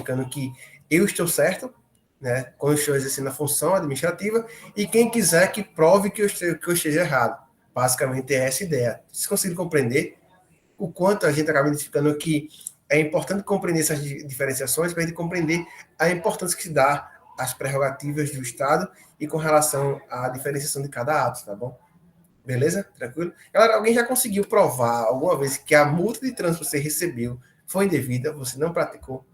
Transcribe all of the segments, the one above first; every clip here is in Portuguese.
indicando que eu estou certo, né, quando eu estou exercendo a função administrativa, e quem quiser que prove que eu esteja errado. Basicamente é essa ideia. Vocês conseguem compreender o quanto a gente acaba identificando que é importante compreender essas diferenciações para a gente compreender a importância que se dá às prerrogativas do Estado e com relação à diferenciação de cada ato, tá bom? Beleza? Tranquilo? Galera, alguém já conseguiu provar alguma vez que a multa de trânsito que você recebeu foi indevida, você não praticou?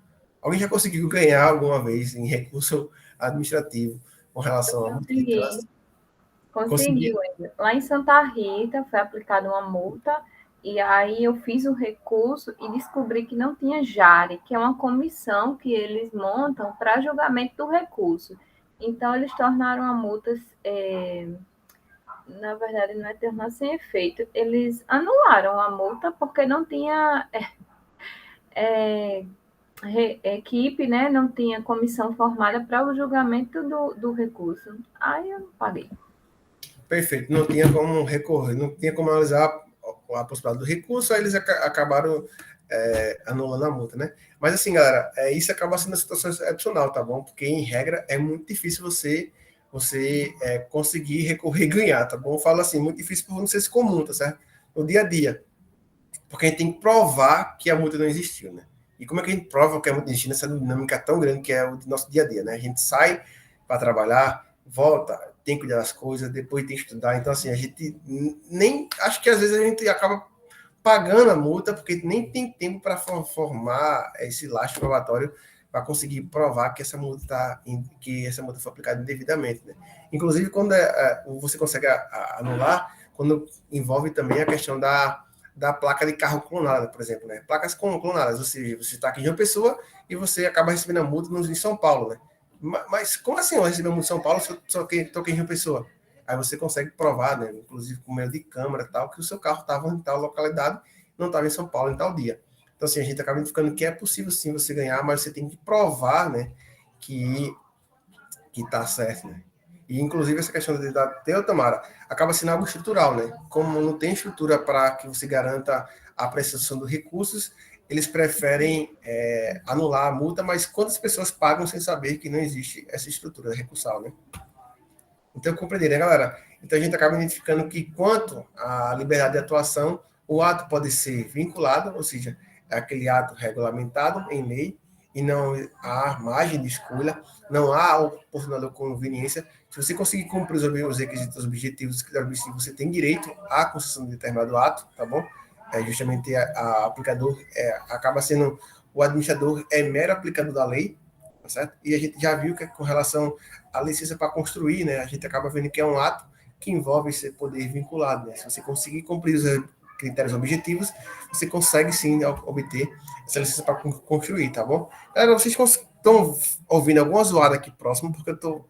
Alguém já conseguiu ganhar alguma vez em recurso administrativo com relação à multa de trânsito? Conseguiu. Lá em Santa Rita foi aplicada uma multa e aí eu fiz o recurso e descobri que não tinha jare, que é uma comissão que eles montam para julgamento do recurso. Então, eles tornaram a multa, na verdade, não é tornar sem efeito, eles anularam a multa porque não tinha equipe, né? Não tinha comissão formada para o julgamento do recurso. Aí eu não paguei. Perfeito, não tinha como recorrer, não tinha como analisar a possibilidade do recurso, aí eles acabaram anulando a multa, né? Mas assim, galera, isso acaba sendo uma situação excepcional, tá bom? Porque em regra é muito difícil você conseguir recorrer e ganhar, tá bom? Eu falo assim, muito difícil por não ser comum, tá certo? No dia a dia. Porque a gente tem que provar que a multa não existiu, né? E como é que a gente prova que a multa não existiu nessa dinâmica tão grande que é o nosso dia a dia, né? A gente sai para trabalhar, volta, tem que cuidar das coisas, depois tem que estudar. Então, assim, a gente nem. Acho que às vezes a gente acaba pagando a multa porque nem tem tempo para formar esse lastro probatório para conseguir provar que essa multa foi aplicada indevidamente, né? Inclusive, quando você consegue anular, quando envolve também a questão da placa de carro clonada, por exemplo, né? Placas clonadas, ou seja, você está aqui em João Pessoa e você acaba recebendo a multa em São Paulo, né? Mas como assim eu recebi a multa em São Paulo se eu estou aqui em João Pessoa? Aí você consegue provar, né, inclusive com meio de câmera e tal, que o seu carro estava em tal localidade, não estava em São Paulo em tal dia. Então, assim, a gente acaba identificando que é possível sim você ganhar, mas você tem que provar, né, que está certo, né? E, inclusive, essa questão da Teotamara acaba sendo algo estrutural, né? Como não tem estrutura para que você garanta a prestação dos recursos, eles preferem anular a multa, mas quantas pessoas pagam sem saber que não existe essa estrutura recursal, né? Então, compreender, né, galera? Então, a gente acaba identificando que, quanto à liberdade de atuação, o ato pode ser vinculado, ou seja, é aquele ato regulamentado em lei, e não há margem de escolha, não há oportunidade ou conveniência. Se você conseguir cumprir os requisitos objetivos, você tem direito à concessão de determinado ato, tá bom? Justamente a aplicador acaba sendo o administrador mero aplicador da lei, tá certo? E a gente já viu que com relação à licença para construir, né, a gente acaba vendo que é um ato que envolve esse poder vinculado, né? Se você conseguir cumprir os critérios objetivos, você consegue sim obter essa licença para construir, tá bom? Galera, vocês estão ouvindo alguma zoada aqui próximo, porque eu estou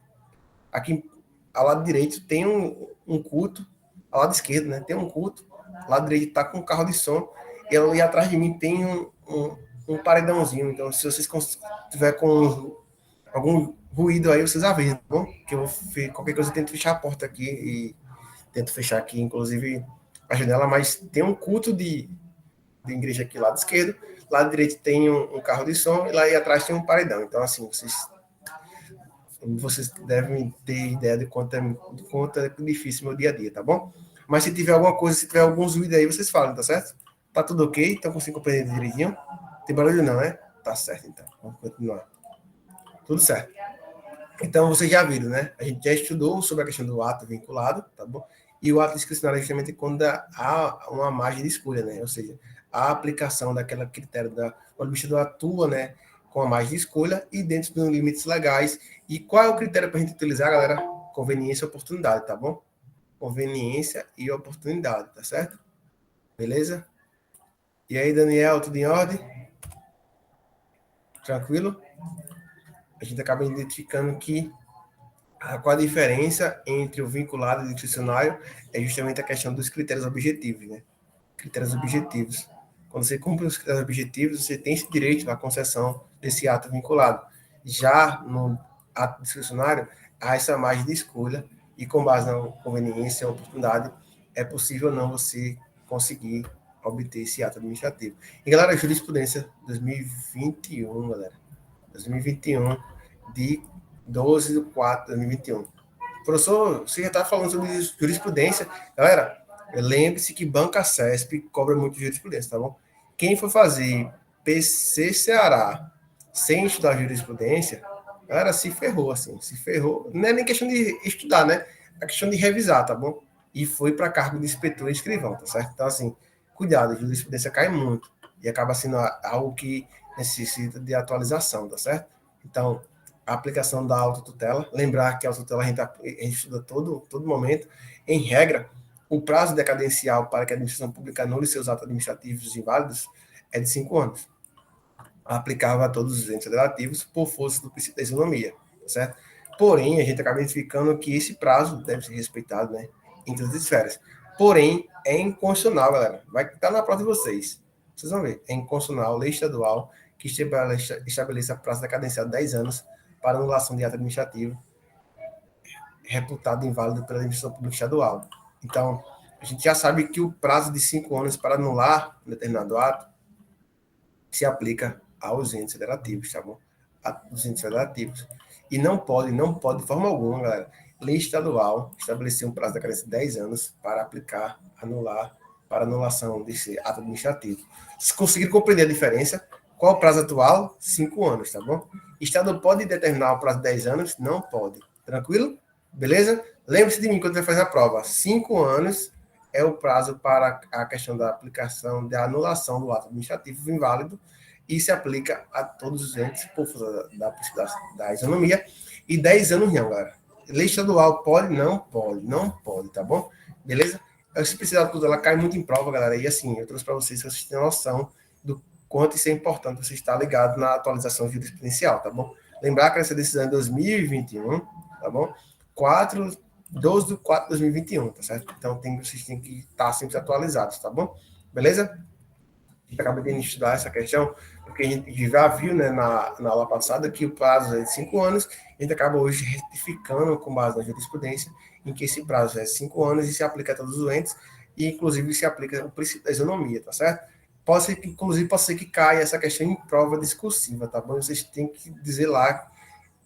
aqui ao lado direito tem um culto, ao lado esquerdo, né? Tem um culto, ao lado direito está com um carro de som, e ali atrás de mim tem um paredãozinho. Então, se vocês tiver com algum ruído aí, vocês avisam, tá bom? Que eu qualquer coisa eu tento fechar a porta aqui e tento fechar aqui, inclusive, a janela, mas tem um culto de igreja aqui lado esquerdo, lado direito tem um carro de som e lá aí atrás tem um paredão. Então, assim, vocês devem ter ideia de quanto é difícil meu dia a dia, tá bom? Mas se tiver alguma coisa, se tiver alguns ruídos aí, vocês falam, tá certo? Tá tudo ok? Então consigo compreender direitinho? Tem barulho não, né? Tá certo, então. Vamos continuar. Tudo certo. Então, vocês já viram, né? A gente já estudou sobre a questão do ato vinculado, tá bom? E o ato discricionário é justamente quando há uma margem de escolha, né? Ou seja, a aplicação daquela critério o administrador atua, né, com a margem de escolha e dentro dos limites legais. E qual é o critério para a gente utilizar, galera? Conveniência e oportunidade, tá bom? Conveniência e oportunidade, tá certo? Beleza? E aí, Daniel, tudo em ordem? Tranquilo? A gente acaba identificando que qual a diferença entre o vinculado e o discricionário é justamente a questão dos critérios objetivos, né? Critérios objetivos. Quando você cumpre os critérios objetivos, você tem esse direito à concessão desse ato vinculado. Já no ato discricionário, há essa margem de escolha e com base na conveniência, oportunidade, é possível ou não você conseguir obter esse ato administrativo. E, galera, jurisprudência 2021, galera. 2021, de 12 de 4 de 2021. Professor, você já está falando sobre jurisprudência. Galera, lembre-se que Banca CESP cobra muito de jurisprudência, tá bom? Quem for fazer PC Ceará sem estudar jurisprudência, galera, se ferrou, assim, se ferrou. Não é nem questão de estudar, né? É questão de revisar, tá bom? E foi para cargo de inspetor e escrivão, tá certo? Então, assim, cuidado, a jurisprudência cai muito e acaba sendo algo que necessita de atualização, tá certo? Então, a aplicação da autotutela, lembrar que a autotutela a gente estuda todo momento, em regra, o prazo decadencial para que a administração pública anule seus atos administrativos inválidos é de 5 anos. Aplicável a todos os entes federativos por força do princípio da isonomia, tá certo? Porém, a gente acaba identificando que esse prazo deve ser respeitado, né, em todas as esferas. Porém, é inconstitucional, galera. Vai estar na prova de vocês. Vocês vão ver. É inconstitucional, lei estadual, que estabeleça prazo decadencial de 10 anos para anulação de ato administrativo reputado inválido pela administração pública estadual. Então, a gente já sabe que o prazo de 5 anos para anular um determinado ato se aplica aos entes federativos, tá bom? Aos entes federativos. E não pode, de forma alguma, galera, lei estadual estabelecer um prazo de decadência de 10 anos para aplicar, anular, para anulação desse ato administrativo. Se conseguir compreender a diferença, qual o prazo atual? 5 anos, tá bom? Estado pode determinar o prazo de 10 anos? Não pode. Tranquilo? Beleza? Lembre-se de mim quando você fazer a prova. 5 anos é o prazo para a questão da aplicação, da anulação do ato administrativo inválido e se aplica a todos os entes por força da isonomia. E 10 anos não, galera. Lei estadual pode? Não pode, tá bom? Beleza? A simplicidade toda, ela cai muito em prova, galera. E assim, eu trouxe para vocês, vocês terem noção do quanto isso é importante você estar ligado na atualização jurisprudencial, tá bom? Lembrar que essa decisão é de 2021, tá bom? 12 de 4 de 2021, tá certo? Então, vocês têm que estar sempre atualizados, tá bom? Beleza? A gente acaba de estudar essa questão, porque a gente já viu, né, na aula passada que o prazo é de 5 anos, a gente acaba hoje retificando com base na jurisprudência, em que esse prazo é 5 anos e se aplica a todos os entes, e inclusive se aplica o princípio da isonomia, tá certo? Inclusive, pode ser que caia essa questão em prova discursiva, tá bom? Vocês têm que dizer lá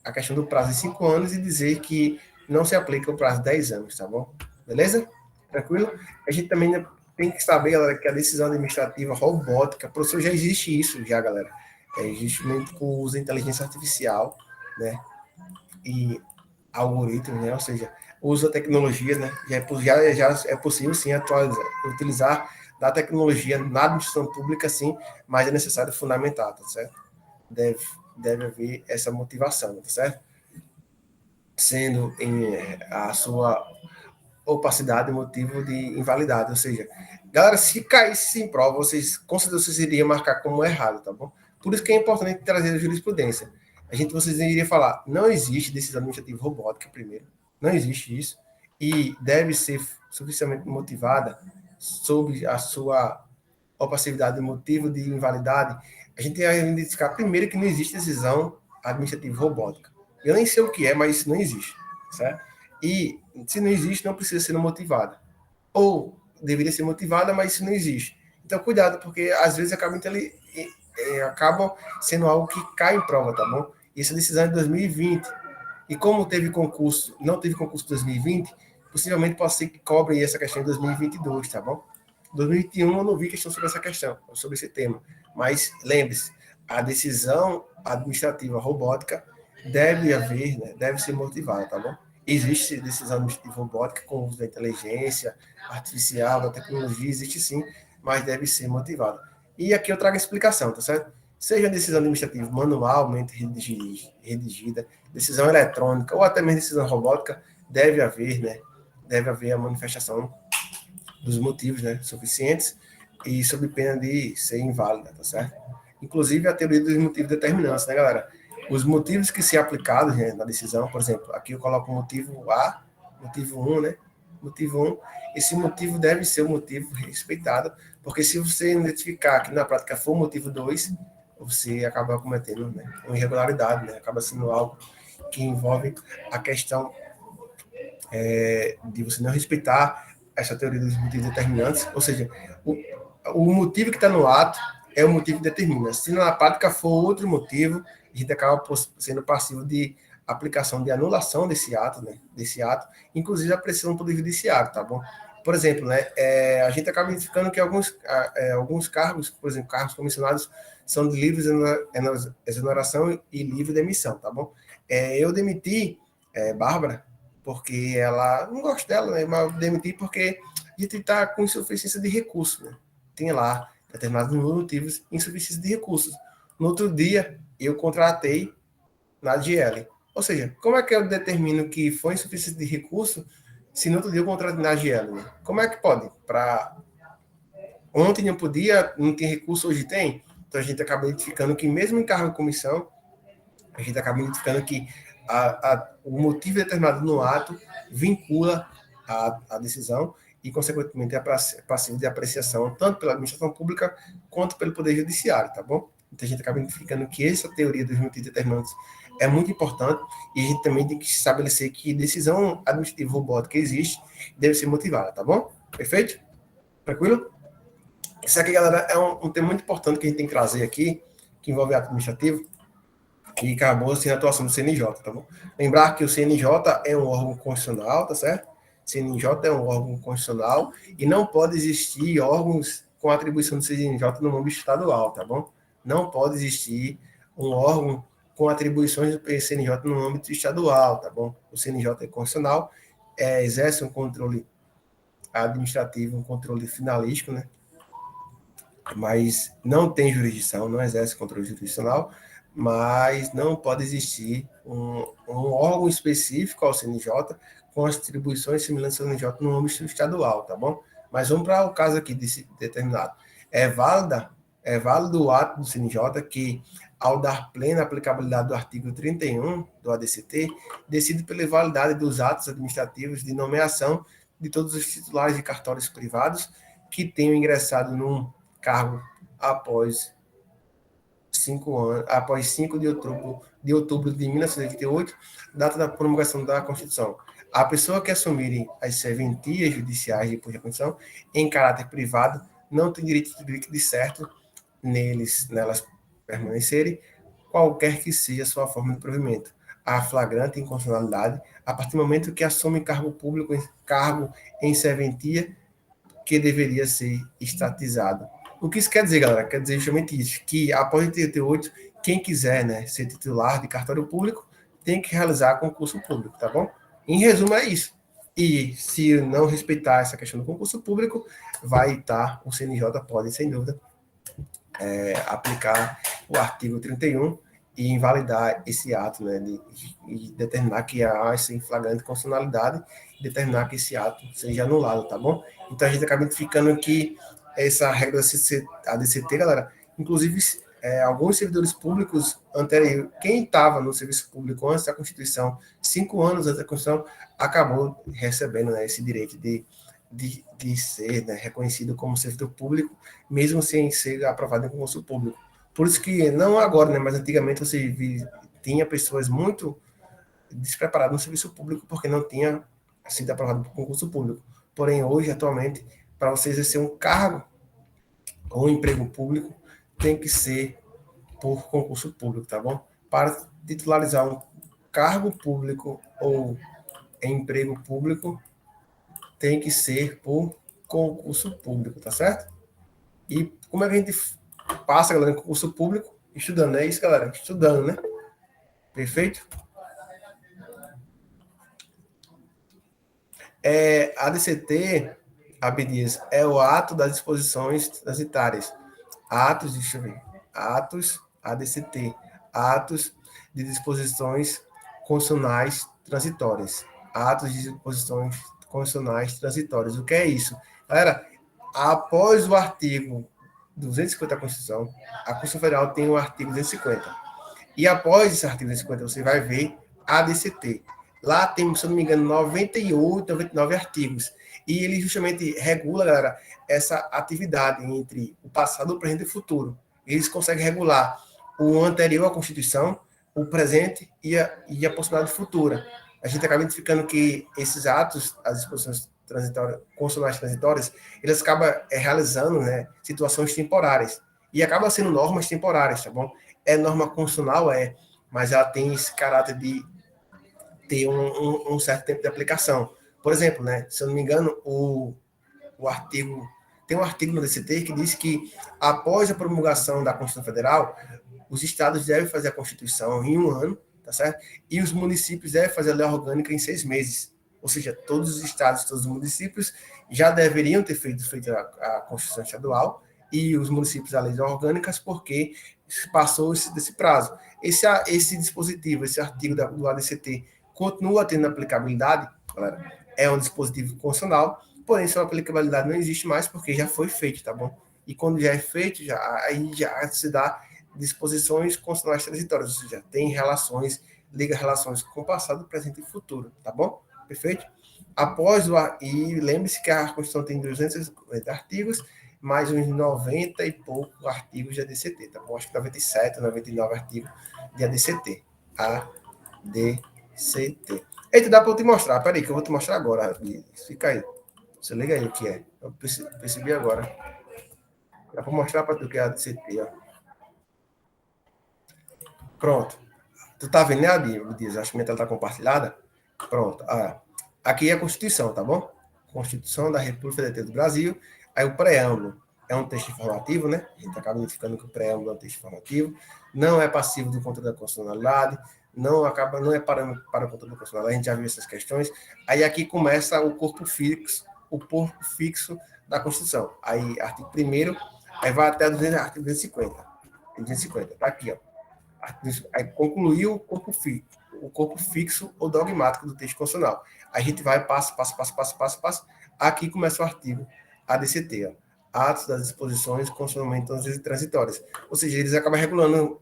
a questão do prazo de 5 anos e dizer que não se aplica o prazo de 10 anos, tá bom? Beleza? Tranquilo? A gente também tem que saber, galera, que a decisão administrativa robótica, professor, já existe isso, já, galera. Existe muito com o uso da inteligência artificial, né? E algoritmos, né? Ou seja, o uso da tecnologia, né? Já é possível, sim, utilizar da tecnologia na administração pública, sim, mas é necessário fundamentar, tá certo? Deve haver essa motivação, tá certo? Sendo a sua opacidade motivo de invalidade, ou seja, galera, se caísse em prova, com certeza vocês iriam marcar como errado, tá bom? Por isso que é importante trazer a jurisprudência. Vocês iriam falar, não existe decisão administrativa robótica, primeiro, não existe isso, e deve ser suficientemente motivada sobre a sua opacidade motivo de invalidade. A gente tem que identificar primeiro que não existe decisão administrativa robótica. Eu nem sei o que é, mas isso não existe, certo? E se não existe, não precisa ser motivada. Ou deveria ser motivada, mas isso não existe. Então, cuidado, porque às vezes acabam sendo algo que cai em prova, tá bom? Essa decisão é de 2020. E como não teve concurso em 2020, possivelmente pode ser que cobre essa questão em 2022, tá bom? 2021 eu não vi questão sobre essa questão, sobre esse tema. Mas lembre-se, a decisão administrativa robótica deve haver, né, deve ser motivada, tá bom? Existe decisão administrativa robótica com o uso da inteligência artificial, da tecnologia, existe sim, mas deve ser motivada. E aqui eu trago a explicação, tá certo? Seja decisão administrativa manualmente redigida, decisão eletrônica ou até mesmo decisão robótica, deve haver, né? Deve haver a manifestação dos motivos, né, suficientes e sob pena de ser inválida, tá certo? Inclusive a teoria dos motivos determinantes, né, galera? Os motivos que se aplicados, né, na decisão, por exemplo, aqui eu coloco o motivo A, motivo 1, né? Motivo 1, esse motivo deve ser o motivo respeitado, porque se você identificar que na prática for o motivo 2, você acaba cometendo, né, uma irregularidade, né? Acaba sendo algo que envolve a questão de você não respeitar essa teoria dos motivos determinantes, ou seja, o motivo que está no ato é o motivo que determina. Se na prática for outro motivo, a gente acaba sendo passivo de aplicação de anulação desse ato, né? Desse ato, inclusive a pressão do Poder Judiciário, tá bom? Por exemplo, né, a gente acaba identificando que alguns cargos, por exemplo, cargos comissionados, são de livre exoneração e livre demissão, tá bom? Eu demiti Bárbara, porque ela, não gosto dela, né, mas eu demiti porque a gente está com insuficiência de recursos, né? Tem lá determinados motivos, insuficiência de recursos. No outro dia, eu contratei na GL. Ou seja, como é que eu determino que foi insuficiência de recurso se no outro dia eu contratei na GL? Né? Como é que pode? Ontem não podia, não tem recurso, hoje tem? Então a gente acaba identificando que mesmo em cargo de comissão, a gente acaba identificando que o motivo determinado no ato vincula a decisão e, consequentemente, é passivo de apreciação tanto pela administração pública quanto pelo Poder Judiciário, tá bom? Então a gente acaba identificando que essa teoria dos motivos determinantes é muito importante e a gente também tem que estabelecer que decisão administrativa robótica existe deve ser motivada, tá bom? Perfeito? Tranquilo? Isso aqui, galera, é um tema muito importante que a gente tem que trazer aqui, que envolve ato administrativo, que acabou sendo a atuação do CNJ, tá bom? Lembrar que o CNJ é um órgão constitucional, tá certo? CNJ é um órgão constitucional e não pode existir órgãos com atribuição do CNJ no âmbito estadual, tá bom? Não pode existir um órgão com atribuições do CNJ no âmbito estadual, tá bom? O CNJ é constitucional, exerce um controle administrativo, um controle finalístico, né? Mas não tem jurisdição, não exerce controle jurisdicional, mas não pode existir um órgão específico ao CNJ com as atribuições semelhantes ao CNJ no âmbito estadual, tá bom? Mas vamos para o caso aqui desse determinado. É válido o ato do CNJ que, ao dar plena aplicabilidade do artigo 31 do ADCT, decide pela validade dos atos administrativos de nomeação de todos os titulares de cartórios privados que tenham ingressado num cargo após 5 de outubro de 1988, data da promulgação da Constituição. A pessoa que assumirem as serventias judiciais depois da Constituição, em caráter privado, não tem direito de certo nelas permanecerem, qualquer que seja a sua forma de provimento. A flagrante inconstitucionalidade, a partir do momento que assume cargo público, cargo em serventia, que deveria ser estatizado. O que isso quer dizer, galera? Quer dizer justamente isso, que após 88, quem quiser, né, ser titular de cartório público tem que realizar concurso público, tá bom? Em resumo, é isso. E se não respeitar essa questão do concurso público, o CNJ pode, sem dúvida, aplicar o artigo 31 e invalidar esse ato, né, e determinar que há essa flagrante constitucionalidade e determinar que esse ato seja anulado, tá bom? Então a gente acaba identificando que essa regra da ADCT, galera, inclusive alguns servidores públicos anteriores, quem estava no serviço público antes da Constituição, 5 anos antes da Constituição, acabou recebendo, né, esse direito de ser, né, reconhecido como servidor público, mesmo sem ser aprovado em concurso público. Por isso que, não agora, né, mas antigamente você tinha pessoas muito despreparadas no serviço público porque não tinha sido aprovado por concurso público. Porém, hoje, atualmente, para você exercer um cargo ou um emprego público, tem que ser por concurso público, tá bom? Para titularizar um cargo público ou emprego público, tem que ser por concurso público, tá certo? E como é que a gente passa, galera, em concurso público? Estudando, não é isso, galera? Estudando, né? Perfeito? A ADCT, Abdias, é o ato das disposições transitárias. Deixa eu ver. ADCT, atos de disposições constitucionais transitórias. Atos de disposições constitucionais transitórias. O que é isso? Galera, após o artigo 250 da Constituição, a Constituição Federal tem o artigo 250. E após esse artigo 250, você vai ver a ADCT. Lá temos, se eu não me engano, 98, 99 artigos. E ele justamente regula, galera, essa atividade entre o passado, o presente e o futuro. Eles conseguem regular o anterior à Constituição, o presente e a possibilidade futura. A gente acaba identificando que esses atos, as disposições transitórias, constitucionais transitórias, eles acabam realizando, né, situações temporárias. E acabam sendo normas temporárias, tá bom? É norma constitucional, mas ela tem esse caráter de ter um certo tempo de aplicação. Por exemplo, né, se eu não me engano, o artigo... Tem um artigo no DCT que diz que, após a promulgação da Constituição Federal, os estados devem fazer a Constituição em 1 ano, tá certo? E os municípios devem fazer a lei orgânica em 6 meses. Ou seja, todos os estados, todos os municípios já deveriam ter feito a Constituição Estadual e os municípios as leis orgânicas, porque passou desse prazo. Esse dispositivo, esse artigo do ADCT, continua tendo aplicabilidade, galera, é um dispositivo constitucional, porém, sua aplicabilidade não existe mais porque já foi feito, tá bom? E quando já é feito, aí já se dá disposições constitucionais transitórias, ou seja, tem relações, liga relações com o passado, presente e futuro, tá bom? Perfeito? E lembre-se que a Constituição tem 250 artigos, mais uns 90 e poucos artigos de ADCT, tá bom? Acho que 97, 99 artigos de ADCT. ADCT. Eita, dá para eu te mostrar, peraí, que eu vou te mostrar agora. Fica aí. Você liga aí o que é. Eu percebi agora. Dá para mostrar para tu que é ADCT, ó. Pronto. Tu tá vendo, né, Dias? Acho que minha tela tá compartilhada. Pronto. Aqui é a Constituição, tá bom? Constituição da República Federal do Brasil. Aí o preâmbulo é um texto informativo, né? A gente acaba identificando que o preâmbulo é um texto informativo. Não é passivo do controle da constitucionalidade. Não é parâmetro para o controle da constitucionalidade. A gente já viu essas questões. Aí aqui começa o corpo fixo da Constituição. Aí, artigo 1º, aí vai até artigo 250. 250, tá aqui, ó. Aí concluiu o corpo fixo ou dogmático do texto constitucional. Aí a gente vai passo. Aqui começa o artigo ADCT, ó. Atos das disposições constitucionalmente transitórias. Ou seja, eles acabam regulando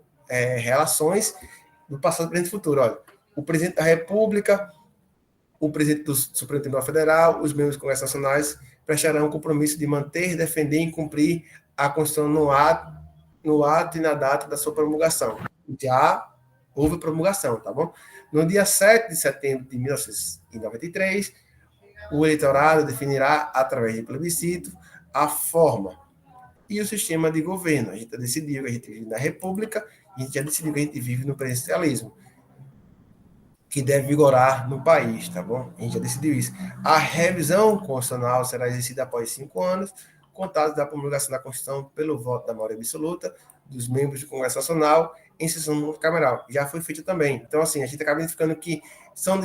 relações do passado, presente e futuro. Olha, o presidente da República, o presidente do Supremo Tribunal Federal, os membros do Congresso Nacionais prestarão o compromisso de manter, defender e cumprir a Constituição no ato e na data da sua promulgação. Já houve promulgação, tá bom? No dia 7 de setembro de 1993, o eleitorado definirá, através de plebiscito, a forma e o sistema de governo. A gente já decidiu que a gente vive na República, a gente já decidiu que a gente vive no presidencialismo, que deve vigorar no país, tá bom? A gente já decidiu isso. A revisão constitucional será exercida após 5 anos, contados da promulgação da Constituição pelo voto da maioria absoluta dos membros do Congresso Nacional em sessão monocameral. Já foi feito também. Então, assim, a gente acaba identificando que são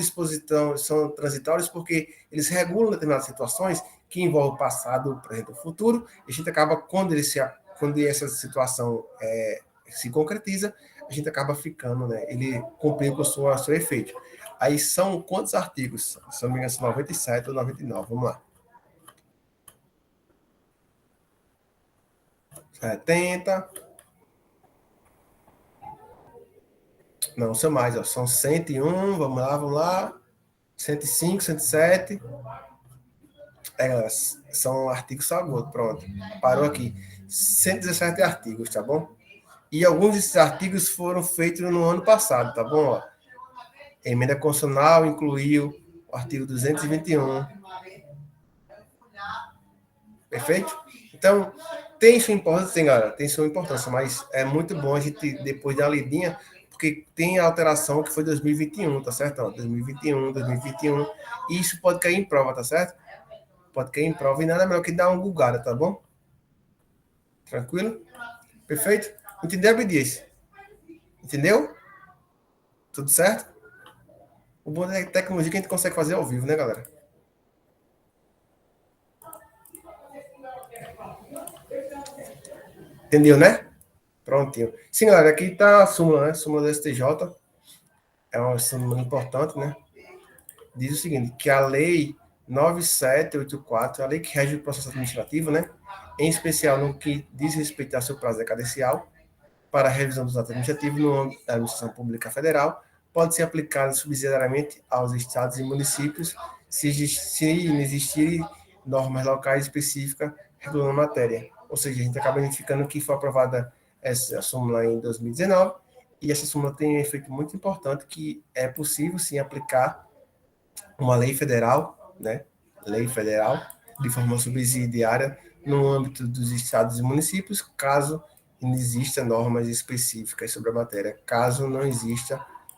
transitórios porque eles regulam determinadas situações que envolvem o passado, o presente e o futuro. E a gente acaba, quando essa situação se concretiza, a gente acaba ficando, né? Ele cumpriu com o seu efeito. Aí são quantos artigos? Se não me engano, são 97 ou 99. Vamos lá. 70. Não, são mais, ó. São 101, vamos lá. 105, 107. Galera, são artigos salvos, pronto. Parou aqui. 117 artigos, tá bom? E alguns desses artigos foram feitos no ano passado, tá bom? Ó, a emenda constitucional incluiu o artigo 221. Perfeito? Então, tem sua importância, galera, tem sua importância, mas é muito bom a gente, depois dar uma lidinha, porque tem a alteração que foi 2021, tá certo? Ó, 2021, e isso pode cair em prova, tá certo? Pode cair em prova e nada melhor que dar uma bugada, tá bom? Tranquilo? Perfeito? Entendeu, Abdias? Entendeu? Tudo certo? O bom da tecnologia é que a gente consegue fazer ao vivo, né, galera? Entendeu, né? Prontinho. Sim, galera, aqui está a súmula, né? Súmula do STJ. É uma súmula importante, né? Diz o seguinte, que a lei 9784, a lei que rege o processo administrativo, né? Em especial no que diz respeito ao seu prazo decadencial, para a revisão dos atos administrativos no âmbito da administração pública federal, pode ser aplicada subsidiariamente aos estados e municípios se não existirem normas locais específicas regulando a matéria. Ou seja, a gente acaba identificando que foi aprovada essa súmula em 2019, e essa súmula tem um efeito muito importante, que é possível, sim, aplicar uma lei federal, né? Lei federal, de forma subsidiária, no âmbito dos estados e municípios, caso existam normas específicas sobre a matéria. Caso não exista